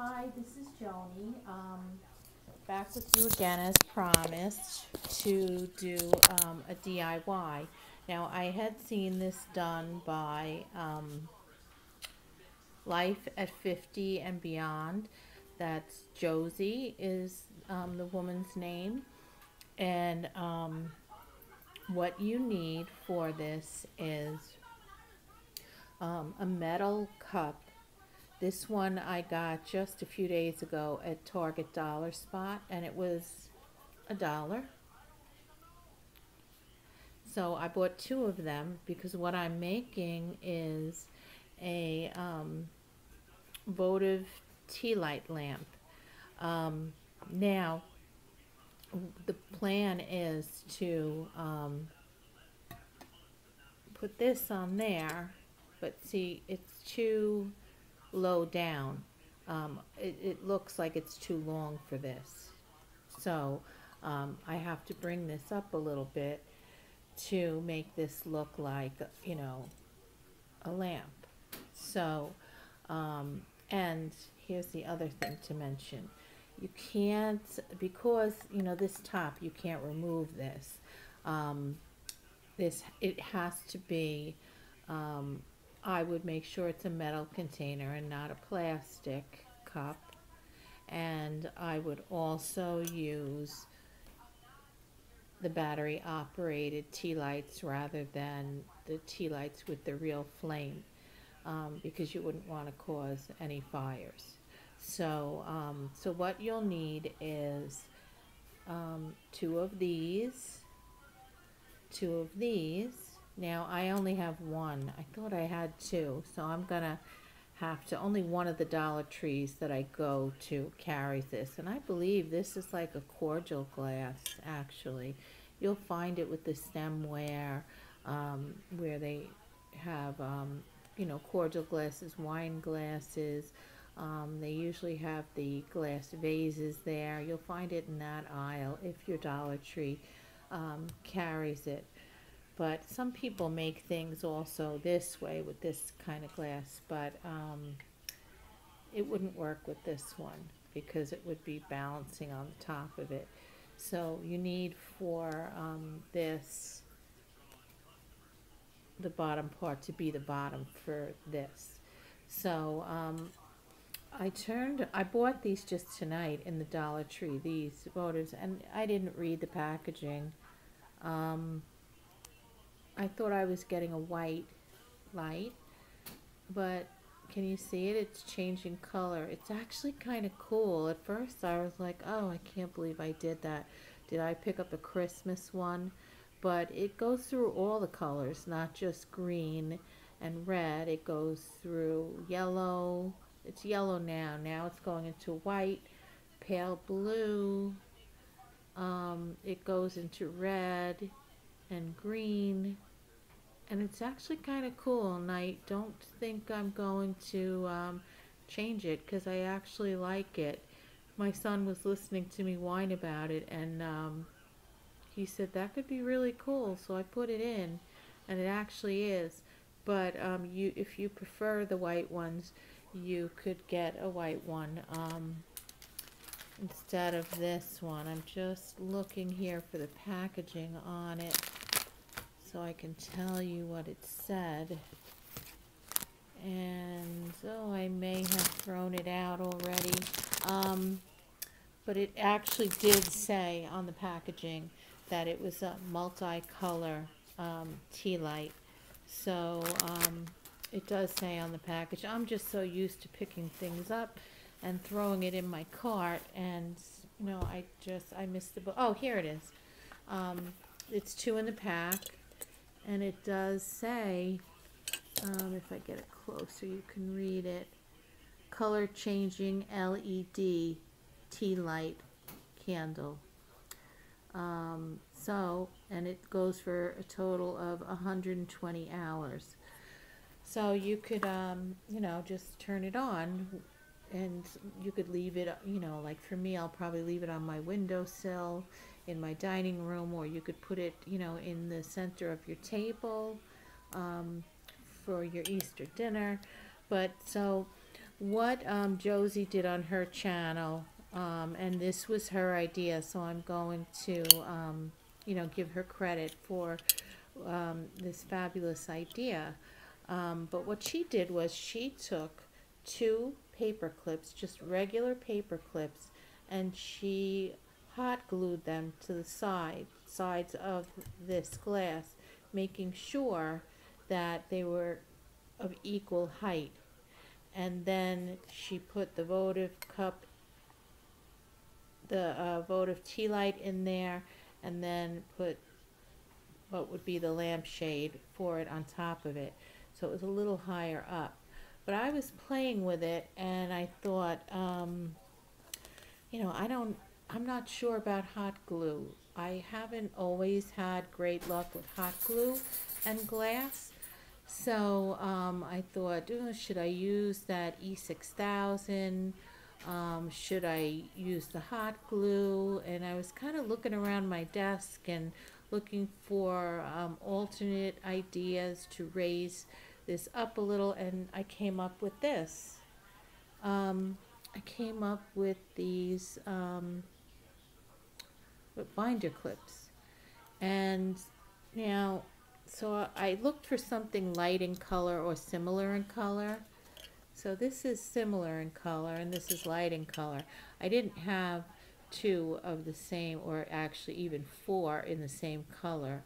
Hi, this is Joni. Back with you again as promised to do a DIY. Now, I had seen this done by Life at 50 and Beyond. That's Josie is the woman's name. And what you need for this is a metal cup. This one I got just a few days ago at Target Dollar Spot, and it was $1. So I bought two of them because what I'm making is a votive tea light lamp. Now, the plan is to put this on there, but see, it's too low down. It looks like it's too long for this. So I have to bring this up a little bit to make this look like, a lamp. So, and here's the other thing to mention. You can't, because, this top, you can't remove this. It has to be, I would make sure it's a metal container and not a plastic cup. And I would also use the battery operated tea lights rather than the tea lights with the real flame, because you wouldn't want to cause any fires. So, so what you'll need is two of these. Now I only have one. I thought I had two, so I'm gonna have to, only one of the Dollar Trees that I go to carries this, and I believe this is like a cordial glass. Actually, you'll find it with the stemware, where they have cordial glasses, wine glasses. They usually have the glass vases there. You'll find it in that aisle if your Dollar Tree carries it. But some people make things also this way with this kind of glass, but it wouldn't work with this one because it would be balancing on the top of it. So you need for this, the bottom part to be the bottom for this. So I bought these just tonight in the Dollar Tree, these votives, and I didn't read the packaging. I thought I was getting a white light, but can you see it? It's changing color. It's actually kind of cool. At first I was like, oh, I can't believe I did that. Did I pick up a Christmas one? But it goes through all the colors, not just green and red. It goes through yellow. It's yellow now. Now it's going into white, pale blue. It goes into red and green, and it's actually kind of cool, and I don't think I'm going to change it because I actually like it. My son was listening to me whine about it, and he said that could be really cool, so I put it in, and it actually is. But if you prefer the white ones, you could get a white one instead of this one. I'm just looking here for the packaging on it so I can tell you what it said. And oh, I may have thrown it out already. But it actually did say on the packaging that it was a multicolor tea light. So it does say on the package. I'm just so used to picking things up and throwing it in my cart, and I missed the book. Oh, here it is. It's 2 in the pack, and it does say, if I get it closer you can read it, color changing LED tea light candle. And it goes for a total of 120 hours. So you could, just turn it on, and you could leave it, like for me, I'll probably leave it on my windowsill in my dining room, or you could put it, in the center of your table for your Easter dinner. But so what Josie did on her channel, and this was her idea, so I'm going to, give her credit for this fabulous idea. But what she did was she took two paper clips, just regular paper clips, and she hot glued them to the sides of this glass, making sure that they were of equal height. And then she put the votive cup, the votive tea light in there, and then put what would be the lampshade for it on top of it. So it was a little higher up. But I was playing with it and I thought, I'm not sure about hot glue. I haven't always had great luck with hot glue and glass. So I thought, should I use that E6000? Should I use the hot glue? And I was kind of looking around my desk and looking for alternate ideas to raise this up a little, and I came up with this. I came up with these with binder clips. And now, so I looked for something light in color or similar in color. So this is similar in color and this is light in color. I didn't have two of the same, or actually even four in the same color.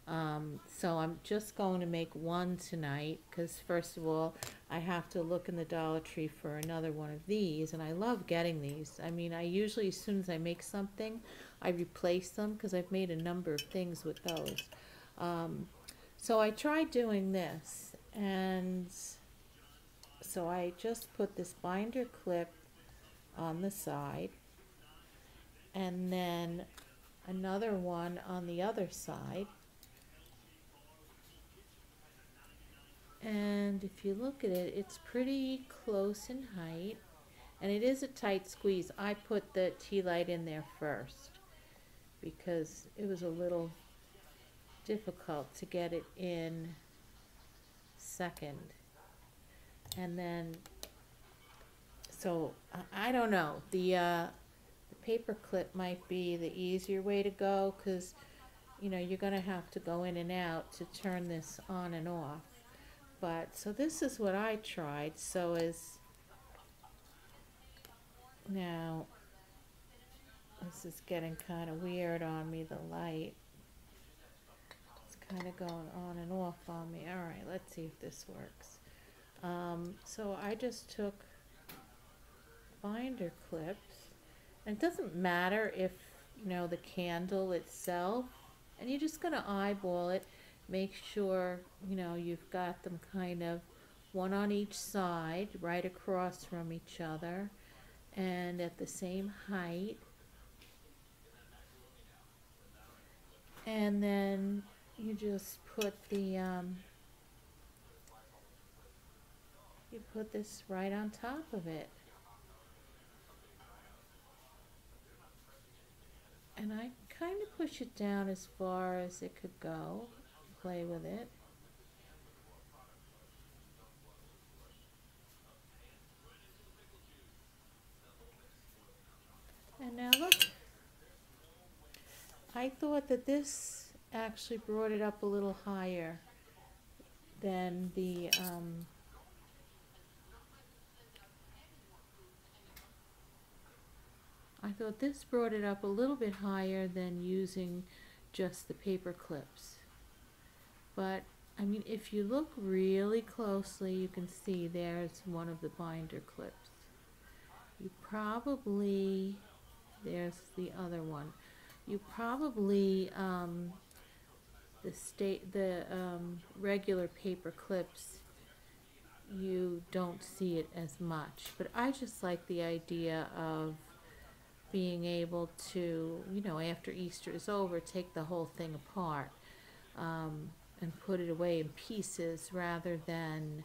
So I'm just going to make one tonight because first of all I have to look in the Dollar Tree for another one of these, and I love getting these. I mean, I usually, as soon as I make something, I replace them because I've made a number of things with those. So I tried doing this, and so I just put this binder clip on the side and then another one on the other side. And if you look at it, it's pretty close in height, and it is a tight squeeze. I put the tea light in there first because it was a little difficult to get it in second. And then, so I don't know, the paper clip might be the easier way to go because, you're going to have to go in and out to turn this on and off. But, so this is what I tried. So now, this is getting kind of weird on me, the light. It's kind of going on and off on me. All right, let's see if this works. So I just took binder clips, and it doesn't matter if, the candle itself, and you're just going to eyeball it. Make sure, you've got them kind of one on each side, right across from each other, and at the same height. And then you just put the, you put this right on top of it. And I kind of push it down as far as it could go. Play with it. And now look, I thought that this actually brought it up a little higher than the I thought this brought it up a little bit higher than using just the paper clips. But I mean, if you look really closely, you can see there's one of the binder clips. You probably, there's the other one. You probably, the regular paper clips, you don't see it as much. But I just like the idea of being able to, after Easter is over, take the whole thing apart. And put it away in pieces rather than,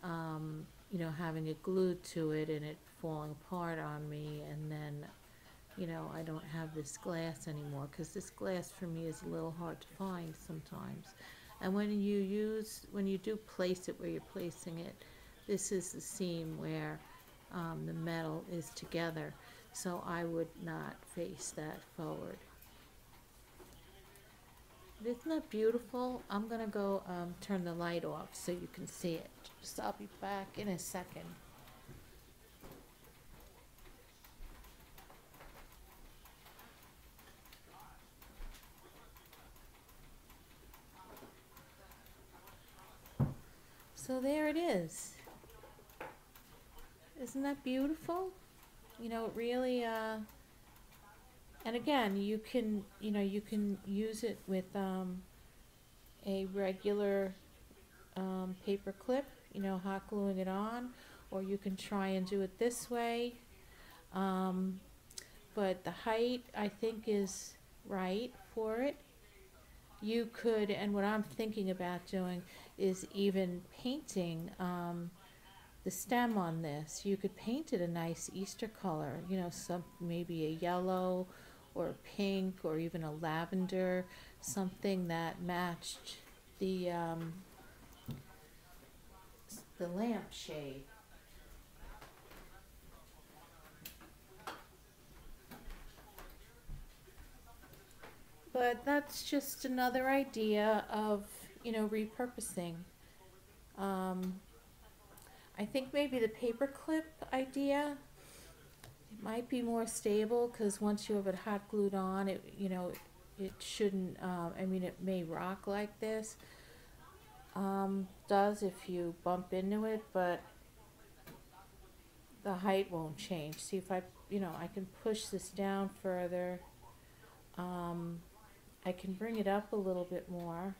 having it glued to it and it falling apart on me, and then, I don't have this glass anymore, because this glass for me is a little hard to find sometimes. And when you do place it where you're placing it, this is the seam where the metal is together, so I would not face that forward. Isn't that beautiful? I'm gonna go turn the light off so you can see it. Just I'll be back in a second. So there it is. Isn't that beautiful? You know, it really, and again, you can, you can use it with a regular paper clip, hot gluing it on, or you can try and do it this way. But the height, I think, is right for it. You could, and what I'm thinking about doing is even painting the stem on this. You could paint it a nice Easter color, some maybe a yellow or a pink or even a lavender, something that matched the lampshade. But that's just another idea of, repurposing. I think maybe the paper clip idea, it might be more stable because once you have it hot glued on, it shouldn't, it may rock like this. Does if you bump into it, but the height won't change. See if I can push this down further. I can bring it up a little bit more.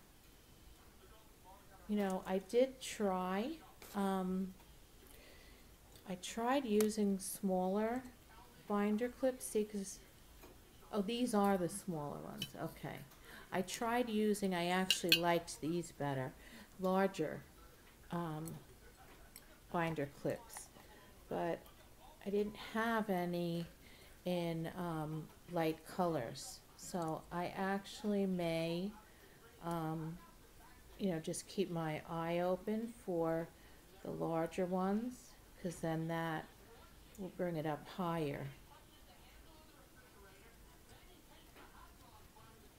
I did try, I tried using smaller binder clips, see, because, oh, these are the smaller ones, okay. I actually liked these better, larger binder clips, but I didn't have any in light colors. So I actually may, just keep my eye open for the larger ones, because then that will bring it up higher.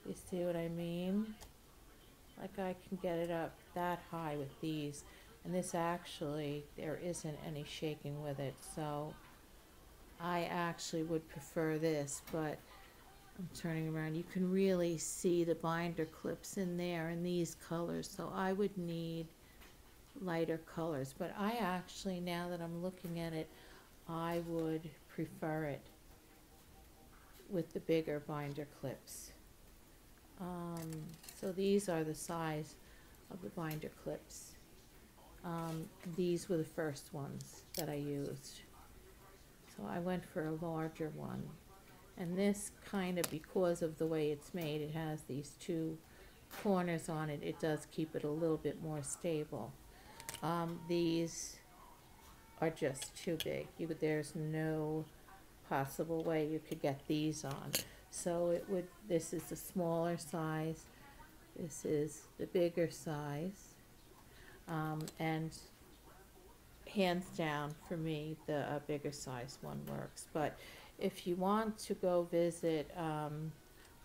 You see what I mean? Like I can get it up that high with these, and this actually, there isn't any shaking with it, so I actually would prefer this, but I'm turning around. You can really see the binder clips in there in these colors, so I would need lighter colors. But I actually, now that I'm looking at it, I would prefer it with the bigger binder clips. So these are the size of the binder clips. These were the first ones that I used. So I went for a larger one. And this kind of, because of the way it's made, it has these two corners on it. It does keep it a little bit more stable. These are just too big. There's no possible way you could get these on. So this is the smaller size. This is the bigger size. And hands down for me, the bigger size one works. But if you want to go visit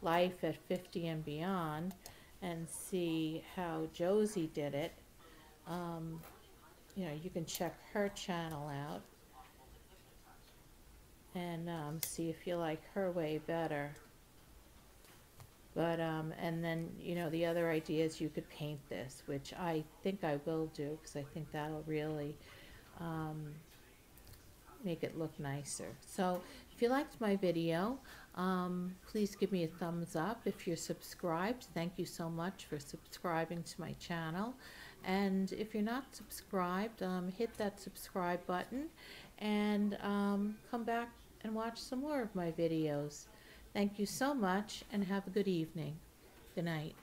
Life at 50 and Beyond and see how Josie did it, you can check her channel out and see if you like her way better. But, and then, the other idea is you could paint this, which I think I will do, because I think that'll really make it look nicer. So if you liked my video, please give me a thumbs up. If you're subscribed, thank you so much for subscribing to my channel. And if you're not subscribed, hit that subscribe button and come back and watch some more of my videos. Thank you so much and have a good evening. Good night.